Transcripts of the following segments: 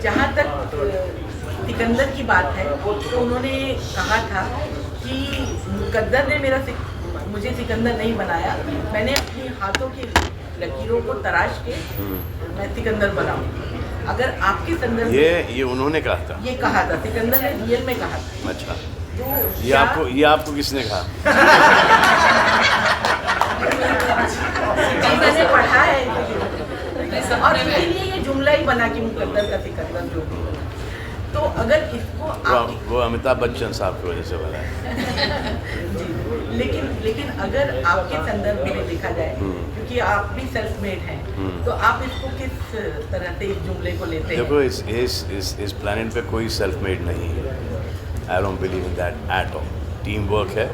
जहाँ तक सिकंदर की बात है तो उन्होंने कहा था कि मुकद्दर ने मुझे सिकंदर नहीं बनाया, मैंने अपने हाथों की लकीरों को तराश के मैं सिकंदर बनाऊं। अगर आपके संदर्भ ये उन्होंने कहा था, ये कहा था सिकंदर ने रियल में कहा था। अच्छा, तो ये आपको किसने कहा? मैंने पढ़ा है और इसीलिए ये जुमला ही बना कि मुकद्दर का सिकंदर जो भी। तो अगर इसको वो अमिताभ बच्चन साहब की वजह से बना है। लेकिन अगर आपके संदर्भ में देखा जाए, क्योंकि आप भी सेल्फ मेड हैं, तो आप इसको किस तरह से इस जुमले को लेते हैं? देखो, इस प्लैनेट पे कोई सेल्फ मेड नहीं है। I don't believe in that at all. Team work है।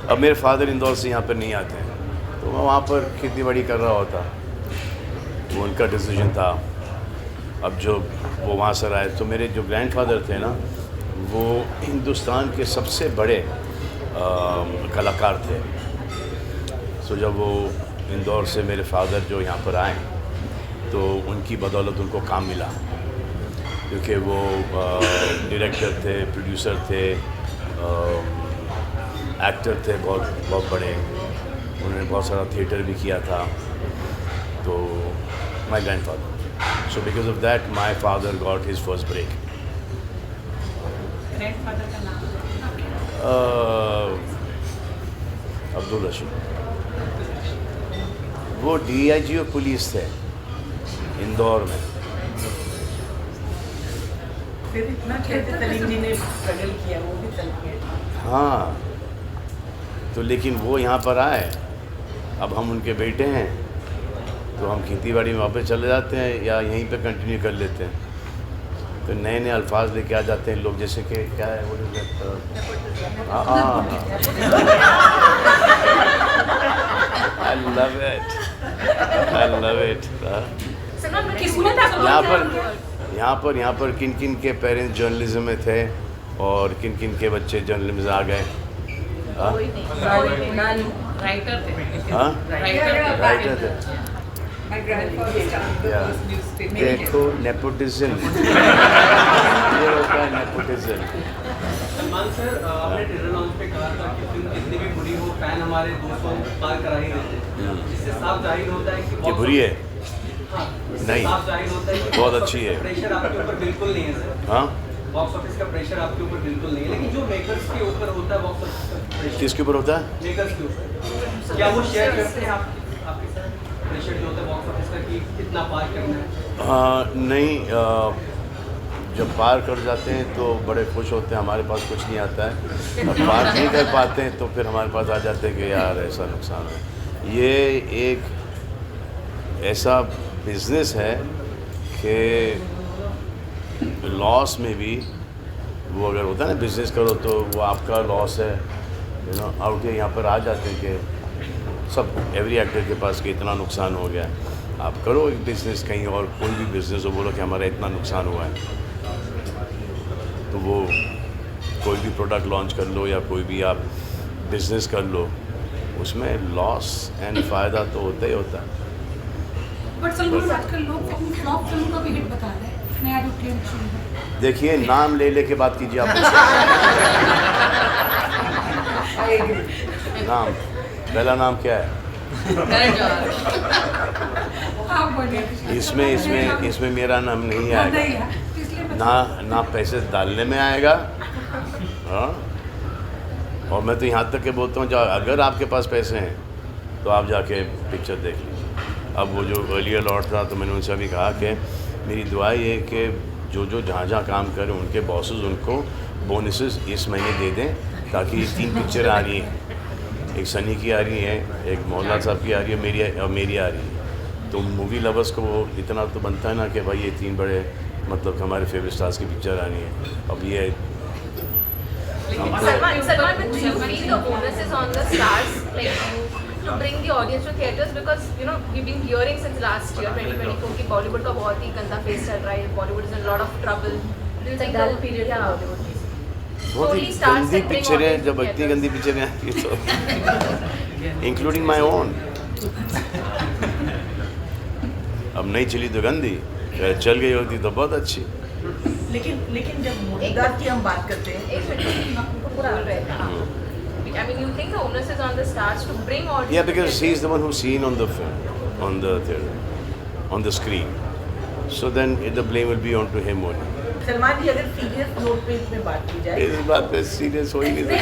अब मेरे फादर इंदौर से यहाँ पर नहीं आते हैं, तो मैं वहाँ पर खेती बाड़ी कर रहा होता, वो उनका डिसीजन था। अब जो वो वहाँ से आए, तो मेरे जो ग्रैंडफादर थे ना, वो हिंदुस्तान के सबसे बड़े कलाकार थे। सो जब वो इंदौर से मेरे फादर जो यहाँ पर आए, तो उनकी बदौलत उनको काम मिला, क्योंकि वो डायरेक्टर थे, प्रोड्यूसर थे, एक्टर थे, बहुत बड़े। उन्होंने बहुत सारा थिएटर भी किया था। तो my grandfather, so because of that my father got his first break. Grandfather का नाम? अब्दुल रशीद। वो DIG ऑफ पुलिस थे इंदौर में। फिर इतना कैसे सलीम जी ने स्ट्रगल किया, वो भी सेल्फ मेड। हाँ, तो लेकिन वो यहाँ पर आए, अब हम उनके बेटे हैं, तो हम खेती बाड़ी में वापस चले जाते हैं या यहीं पे कंटिन्यू कर लेते हैं। तो नए नए अल्फाज लेके आ जाते हैं लोग, जैसे कि क्या है वो आई लव इट। यहाँ पर किन किन के पेरेंट्स जर्नलिज्म में थे और किन किन के बच्चे जर्नलिज्म में आ गए? राइटर थे। देखो नेपोटिज्म, ये होता है नेपोटिज्म। सलमान सर, आपने ट्रेलर लॉन्च पे कहा था कि फिल्म कितनी भी बुरी हो, फैन हमारे 200 पार करा ही देते हैं। इससे साफ जाहिर होता है कि बुरी है? नहीं, साफ जाहिर होता है कि बहुत अच्छी है। प्रेशर आपके ऊपर बिल्कुल नहीं है सर। हाँ, बॉक्स ऑफिस का प्रेशर आपके ऊपर बिल्कुल नहीं है, लेकिन जो मेकर्स के ऊपर होता है बॉक्स ऑफिस का प्रेशर। किसके ऊपर होता है? मेकर्स के ऊपर। क्या वो शेयर करते हैं आपके साथ प्रेशर जो होता है बॉक्स ऑफिस का कि कितना पार करना है? नहीं, जब पार कर जाते हैं तो बड़े खुश होते हैं, हमारे पास कुछ नहीं आता है। और पार नहीं कर पाते हैं तो फिर हमारे पास आ जाते हैं कि यार ऐसा नुकसान है। ये एक ऐसा बिज़नेस है कि लॉस में भी वो अगर होता है ना, बिज़नेस करो तो वो आपका लॉस है, आउट यहाँ पर आ जाते हैं कि सब एवरी एक्टर के पास कि इतना नुकसान हो गया। आप करो एक बिज़नेस कहीं और, कोई भी बिज़नेस हो, बोलो कि हमारा इतना नुकसान हुआ है, तो वो कोई भी प्रोडक्ट लॉन्च कर लो या कोई भी आप बिज़नेस कर लो, उसमें लॉस एंड फ़ायदा तो होता ही होता है। बट सलमान, आजकल लोग अपनी फ्लॉप फिल्म का भी हिट बता रहे हैं, नया जो ट्रेंड शुरू है। देखिए, नाम ले लेके बात कीजिए आप। नाम, पहला नाम क्या है? इसमें मेरा नाम नहीं आएगा ना पैसे डालने में आएगा। हाँ, और मैं तो यहाँ तक के बोलता हूँ, अगर आपके पास पैसे हैं तो आप जाके पिक्चर देख लीजिए। अब वो जो अर्लियर लॉर्ड था, तो मैंने उनसे भी कहा कि मेरी दुआ ये है कि जो जहाँ जहाँ काम करें उनके बॉसेस उनको बोनसेस इस महीने दे दें, ताकि 3 पिक्चर आ रही हैं, एक सनी की आ रही है, एक मोहनलाल साहब की आ रही है, मेरी आ रही है। तो मूवी लवर्स को वो इतना तो बनता है ना कि भाई ये 3 बड़े मतलब हमारे फेवरेट स्टार्स की पिक्चर आनी है। अब ये Salman, do you feel the onus is on the stars like to bring the audience to theatres, because we've been hearing since last year 2024 कि बॉलीवुड का बहुत ही गंदा फेस चल रहा है, Bollywood is in lot of trouble, do you think dull period है Bollywood की? बहुत ही गंदी पिक्चरें, जब इतनी गंदी पिक्चरें आएंगी तो इंक्लूडिंग माई ओन। अब नहीं चली तो गंदी, चल गई होती तो बहुत अच्छी। लेकिन जब मोतीदास की हम बात करते हैं, एक मिनट आपको पूरा बोल रहे थे। I mean, you think the onus is on the stars to bring audience? Yeah, because he's the one who's seen on the film, on the theater, on the screen. So then the blame will be on to him only. Salman जी, अगर serious note पे इसमें बात की जाए, इस बात पे serious हो ही नहीं सकती।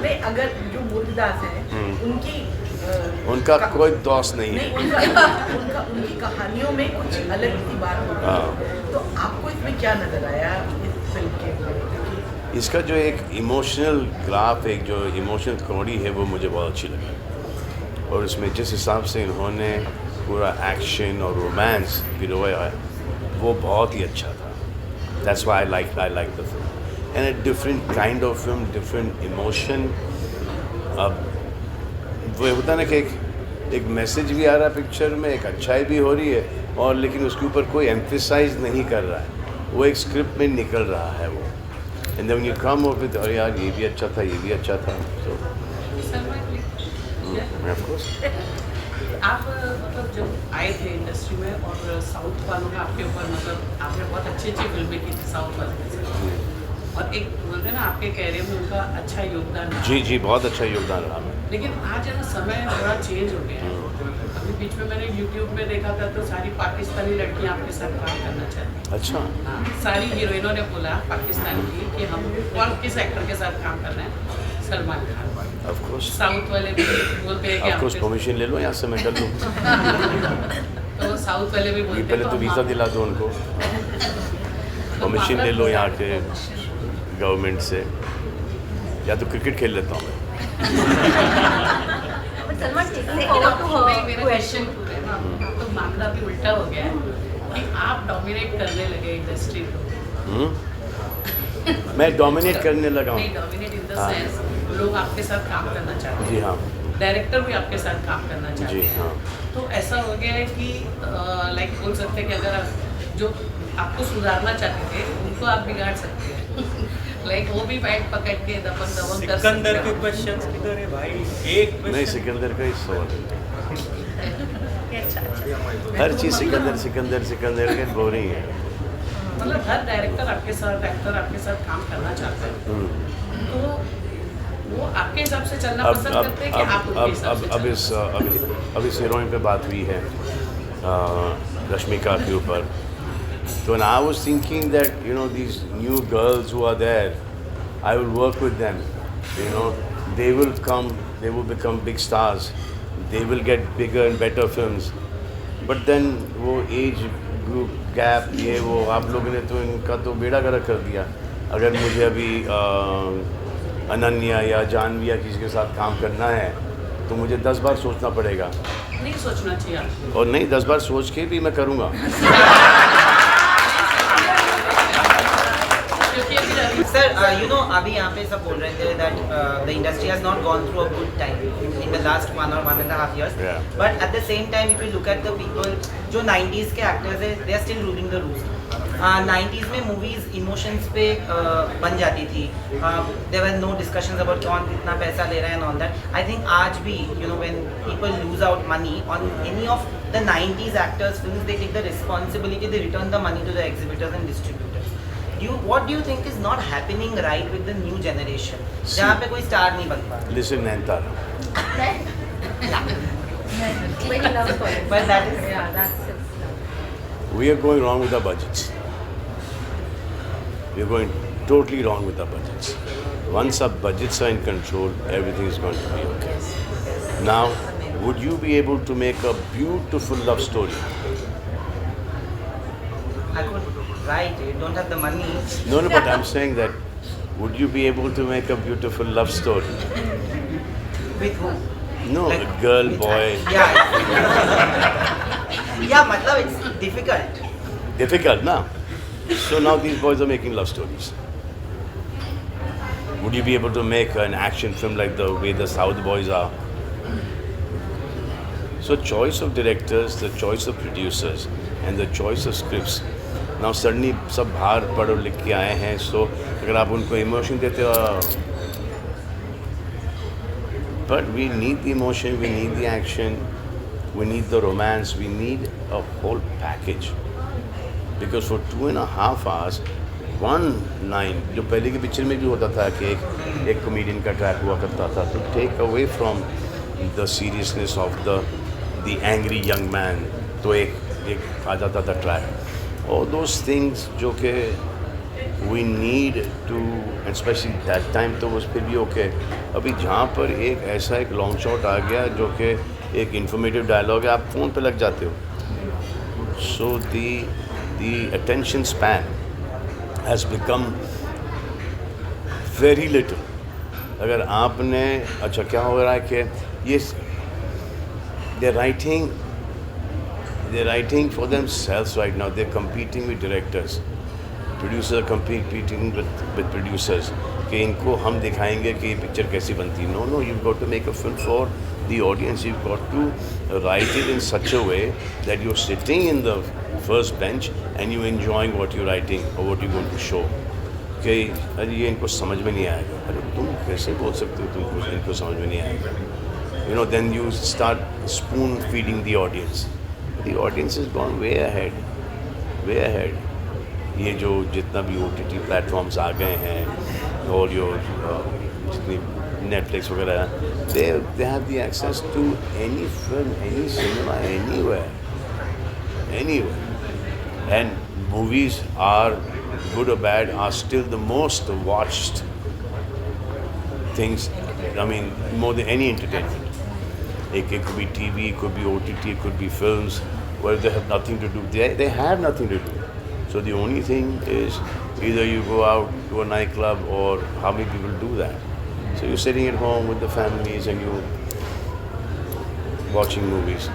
नहीं, अगर जो मोतीदास हैं उनकी उनका कोई दोस्त नहीं है। उनकी कहानियों में कुछ अलग सी बात होती है, तो आपको इसमें क्या नजर आया इस फिल्म के? इसका जो एक इमोशनल ग्राफ, एक जो इमोशनल कॉमेडी है, वो मुझे बहुत अच्छी लगी। और उसमें जिस हिसाब से इन्होंने पूरा एक्शन और रोमांस पिरोया है, वो बहुत ही अच्छा था। That's why I like the film and a different kind of film, different emotion. अब वो होता ना कि एक मैसेज भी आ रहा है पिक्चर में, एक अच्छाई भी हो रही है, और लेकिन उसके ऊपर कोई एम्फेसाइज नहीं कर रहा है, वो एक स्क्रिप्ट में निकल रहा है वो। And then you come up with, अरे यार ये भी अच्छा था, ये भी अच्छा था। सो ऑफ कोर्स आप मतलब जब आए थे इंडस्ट्री में और साउथ वालों ने आपके ऊपर, मतलब आपने बहुत अच्छी अच्छी फिल्में की थी साउथ वालों के साथ, और एक बोलते हैं ना आपके कैरियर में उनका अच्छा योगदान रहा। जी बहुत अच्छा योगदान रहा। लेकिन आज है ना, समय थोड़ा चेंज हो गया है। अभी बीच में मैंने यूट्यूब में देखा था, तो सारी पाकिस्तानी लड़कियां आपके साथ काम करना चाहती हैं। अच्छा। हाँ, सारी हीरोइनों ने बोला पाकिस्तान की कि हम कौन किस एक्टर के साथ काम कर रहे हैं, Salman Khan. Of course south वाले भी बोलते हैं कि ऑफ कोर्स परमिशन ले लो यहाँ से, मैं कर लूँ। तो साउथ वाले भी बोलते हैं पहले तो वीज़ा दिला दो उनको, परमिशन ले लो यहाँ के गवर्नमेंट से, या तो क्रिकेट खेल लेता हूँ मैं। But Salman, taking forward to her मेरा question. क्वेश्चन तो मामला भी उल्टा हो गया है कि आप डोमिनेट करने लगे इंडस्ट्री को। मैं डोमिनेट करने लगा नहीं, हूँ। डोमिनेट इन द हाँ। सेंस लोग आपके साथ काम करना चाहते हैं। जी हाँ। डायरेक्टर भी आपके साथ काम करना चाहते जी हैं। हाँ। तो ऐसा हो गया है कि लाइक बोल सकते हैं कि अगर जो आपको सुधारना चाहते थे उनको आप बिगाड़ सकते हैं। लाइक वो भी बैठ पकड़ के दबन दबन कर सिकंदर सकते के हैं। क्वेश्चंस किधर है भाई? एक नहीं, question- सिकंदर का ही सवाल है। अच्छा। हर चीज़ सिकंदर के बोरिंग है। मतलब हर डायरेक्टर आपके साथ, एक्टर आपके साथ काम करना चाहता है, तो वो आपके हिसाब से चलना अब पसंद अब करते हैं कि आप अब उनके हिसाब अब से अब चलना? इस अब इस हीरोइन पे बात हुई है, रश्मिका के ऊपर। So when I was thinking that, you know, these new girls who are there, I will work with them. You know, they will come, they will become big stars. They will get bigger and better films. But then वो age group gap, ये वो आप लोगों ने तो इनका तो बेड़ा गर्क कर दिया। अगर मुझे अभी अनन्या या जानवी या किसी के साथ काम करना है, तो मुझे 10 बार सोचना पड़ेगा। नहीं सोचना चाहिए आपको। और नहीं, 10 बार सोच के भी मैं करूँगा। Sir, you know, अभी यहाँ पे सब बोल रहे थे that the industry has not gone through a good time in the last 1.5 years. Yeah. But at the same time, if you look at the people, जो 90s के actors हैं, they are still ruling the roost. 90s में movies emotions पे बन जाती थी. There were no discussions about कौन कितना पैसा ले रहा है and all that. I think आज भी, you know, when people lose out money on any of the 90s actors films, they take the responsibility, they return the money to the exhibitors and distributors. What do you think is not happening right with the new generation? जहाँ पे कोई star नहीं बन पा रहा. Listen, Nayantara. Very love for it. But that is- Yeah, that's it. We are going wrong with our budgets. We are going totally wrong with our budgets. Once our budgets are in control, everything is going to be okay. Now, would you be able to make a beautiful love story? I could write it, don't have the money. No, but I'm saying that, would you be able to make a beautiful love story? With who? No, Like, a girl, with- boy, Yeah. Yeah, मतलब it's difficult. difficult, na? So now these boys are making love stories. Would you be able to make an action film like the way the South boys are? So choice of directors, the choice of producers, and the choice of scripts. Now suddenly सब बाहर पढ़ो लिख के आए हैं, so अगर आप उनको इमोशन देते हो, but we need the emotion, we need the action, we need the romance, we need a whole package. Because for 2.5 hours 1 line जो पहले की पिक्चर में भी होता था कि एक कॉमेडियन का ट्रैक हुआ करता था, तो take away from the seriousness of the angry young man, तो एक आ जाता था ट्रैक, और दोज थिंग्स जो कि we need to, and specially that time तो वो फिर भी ओके। अभी जहाँ पर एक ऐसा एक लॉन्ग शॉट आ गया जो कि एक इंफॉर्मेटिव डायलॉग है, आप फ़ोन पे लग जाते हो, so the attention span has become very little. अगर आपने अच्छा क्या हो रहा है कि ये they writing for themselves right now, they competing with directors, producer competing with producers कि इनको हम दिखाएंगे कि ये पिक्चर कैसी बनती है। No, you got to make a film for the audience, you got to write it in such a way that you are sitting in the first bench and you enjoying what you writing और what you going to show. कि अरे ये इनको समझ में नहीं आएगा, अरे तुम कैसे बोल सकते हो तुमको इनको समझ में नहीं आएगा, you know, then you start spoon feeding the audience. The audience is gone way ahead. ये जो जितना भी OTT प्लेटफॉर्म्स आ गए हैं और जो जितनी नेटफ्लिक्स वगैरह, they have the access to any film, any cinema, anywhere, and movies are good or bad are still the most watched things, I mean more than any entertainment. It could be TV, it could be OTT, it could be films where they have nothing to do, they have nothing to do. So the only thing is either you go out to a nightclub, or how many people do that? So you're sitting at home with the families and you watching movies.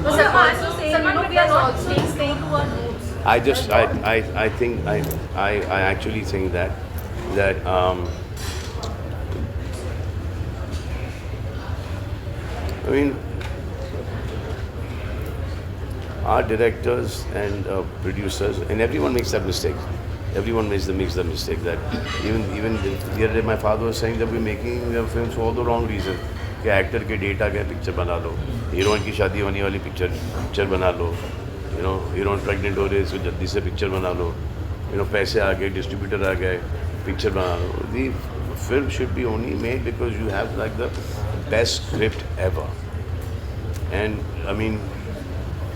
But Salman also saying, you know, we are not being staying to our roots. I think I actually think that I mean, our directors and producers, and everyone makes that mistake. Everyone makes the mistake that even the other day my father was saying that we're making films for all the wrong reason. कि actor के date आ गए, picture बना लो, heroine की शादी होने वाली picture बना लो, you know, heroine pregnant हो रही है, इसको जल्दी से पिक्चर बना लो, यू नो, पैसे आ गए, डिस्ट्रीब्यूटर आ गए, पिक्चर बना लो। The film should be only made because you have like the best script ever, and I mean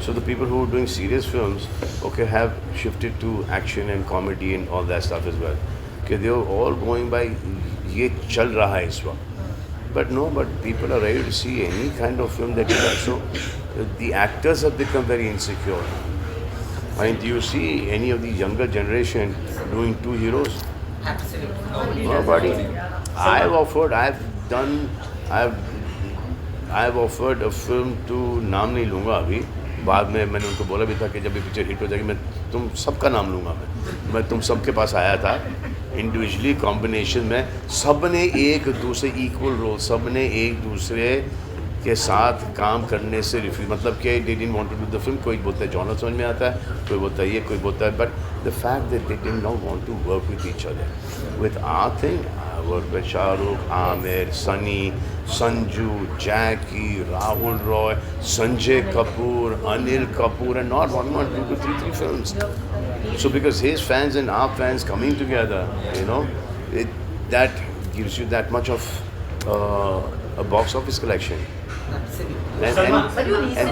so the people who are doing serious films, okay, have shifted to action and comedy and all that stuff as well. Okay, they are all going by ये चल रहा है इस वक्त, but no, but people are ready to see any kind of film that you like. So the actors have become very insecure. I mean, do you see any of the younger generation doing 2 heroes? Absolutely. Nobody. I've offered a film to, नाम नहीं लूँगा अभी, बाद में मैंने उनको बोला भी था कि जब ये पिक्चर हिट हो जाएगी मैं तुम सबका नाम लूँगा, मैं तुम सबके पास आया था इंडिविजुअली, कॉम्बिनेशन में, सब ने एक दूसरे इक्वल रोल, सब ने एक दूसरे के साथ काम करने से रिफ्यूज, मतलब कि they didn't want to do the film. कोई बोलता है जॉनर समझ में आता है, कोई बोलता है ये, कोई बोलता है, but the fact that they did not want to work with each other. With our thing, I work with Shahrukh, Aamir, Sunny, Sanju, Jackie, Rahul Roy, Sanjay Kapoor, Anil Kapoor, and not 1, 2, 3 films. So because his fans and our fans coming together, you know, that gives you that much of a box office collection. And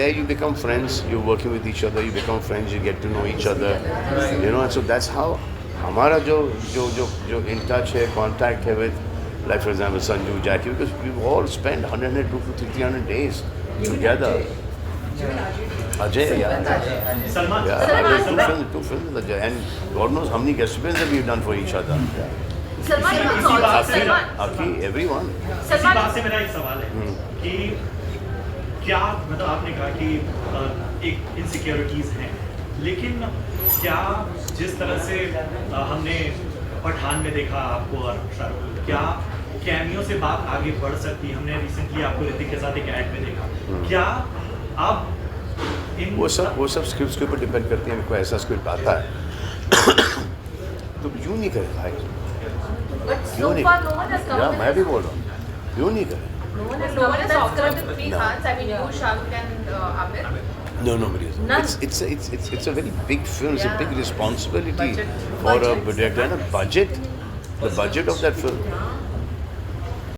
there you become friends, you're working with each other, you become friends, you get to know each other, you know, and so that's how हमारा जो in touch है, contact है with, like for example Sanju, Jackie, because we've all spent 100, 200, 300 days together. Ajay, yeah. Salman. Yeah, two films with Ajay, and God knows how many guest appearances that we've done for each other. Salman, you also, Salman. Aki, everyone. इसी बात से मेरा एक सवाल है कि क्या, मतलब आपने कहा कि एक इनसिक्योरिटीज़ हैं, लेकिन क्या जिस तरह से हमने पठान में देखा आपको और शाहरुख, क्या कैमियो से बात आगे बढ़ सकती है? हमने रिसेंटली आपको ऋतिक के साथ एक ऐड में देखा, क्या आप इन वो सब स्क्रिप्ट के ऊपर डिपेंड करती है। मेरे को ऐसा स्क्रिप्ट आता है तो क्यों नहीं करे भाई, क्यों नहीं? या मैं भी बोल रहा हूँ, क्यों नहीं करे? No one has talked about the 3 Khans. I mean, you, Shahrukh and Amir. No, nobody is. None. It's a very big film. It's a big responsibility Budget. for a director. And a budget, the budget of that film.